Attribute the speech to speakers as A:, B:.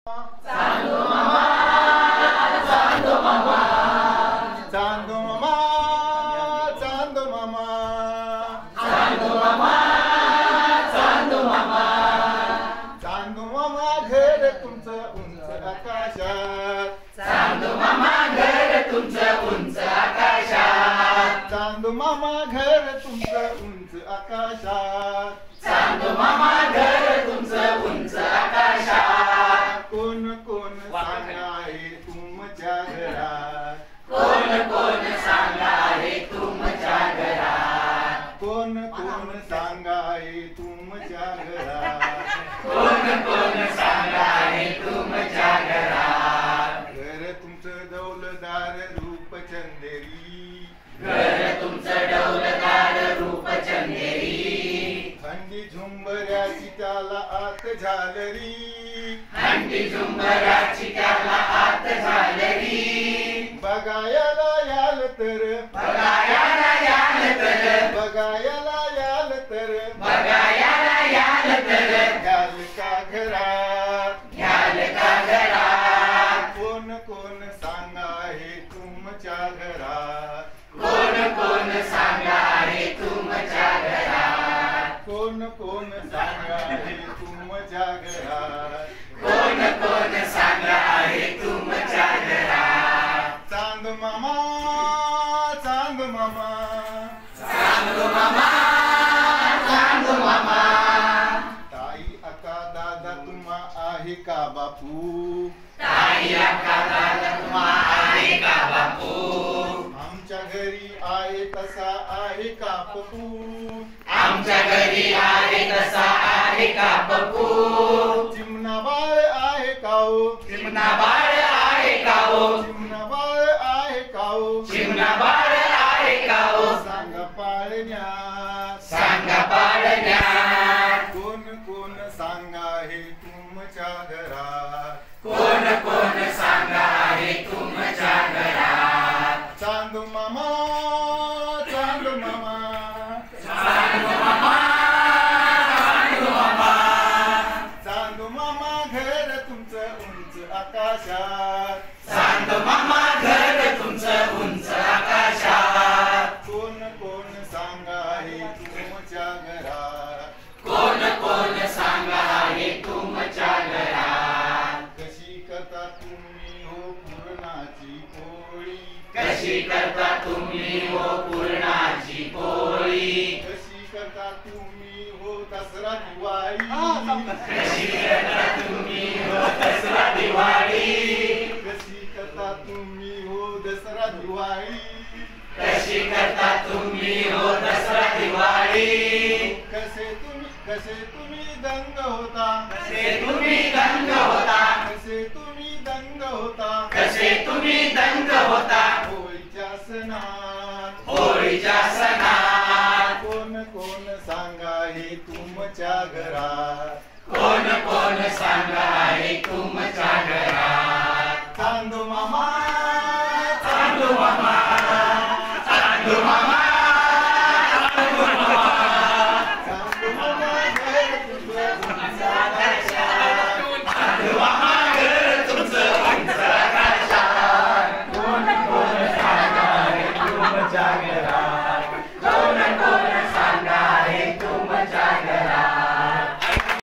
A: चांदो मामा, चांदो मामा, चांदो मामा, चांदो मामा, चांदो मामा, चांदो मामा, चांदो मामा घर तुमचं उंच आकाशात, चांदो मामा घर तुमचं उंच आकाशात, चांदो मामा घर तुमचं उंच आकाशात, चांदो मामा घर तुमचं उंच आकाशात. कोण कोण सांगा आहे तुमच्या घरात, कोण कोण सांगा आहे तुमच्या घरात, कोण कोण सांगा आहे तुमच्या घरात, कोण कोण सांगा आहे तुमच्या घरात. घर तुमचं डौलदार रूप चंदेरी, घर तुमचं डौलदार रूप चंदेरी, हंडी झुंबऱ्याची त्याला आत झालरी, हंडी झुंबऱ्याची त्याला आत झालरी. बघायला याल तर, बघायला याल तर, बघायला याल तर, बघायला याल तर, घ्याल का घरात, घ्याल का घरात. कोण कोण सांगा आहे तुमच्या घरात, कोण कोण सांगा आहे तुमच्या घरात, कोण कोण सांगा आहे तुमच्या घरात, कोण कोण सांगा आहे तुमच्या घरात. चांदो मामा, चांदो मामा, चांदो मामा, चांदो मामा. ताई अक्का दादा तुम्हा आहे का बापू, ताई अक्का दादा तुम्हा आहे का बापू. आमच्या घरी आहे तसा आहे का पप्पू, आमच्या घरी आहे तसा आहे का पप्पू. चिमणा बाळ आहे का हो, चिमणा बाळ आहे का हो, चिमणा बाळ आहे का हो, चिमणा बाळ आहे का हो. सांगा पाळण्या, सांगा पाळण्या. कोण कोण सांगा आहे तुमच्या घरात, कोण कोण सांगा आहे तुमच्या घरात. चांदो मामा, चांदो मामा, चांदो मामा, चांदो मामा, चांदो मामा घर तुमचं उंच आकाशात, चांदो मामा घर तुमचं उंच आकाशात. कोण कोण सांगा आहे तुमच्या घरात, कोण कोण सांगा आहे तुमच्या घरात. कशी करता तुम्ही हो पुरणाची पोळी, कशी करता तुम्ही हो पुरणाची पोळी, कशी करता तुम्ही हो दसरा दिवाळी, कशी करता तुम्ही हो दसरा दिवाळी, कशी करता तुम्ही हो दसरा दिवाळी, कशी करता तुम्ही हो दसरा दिवाळी. कसे तुम्ही दंग होता, कसे तुम्ही दंग होता, कसे तुम्ही दंग होता, कसे तुम्ही दंग होता.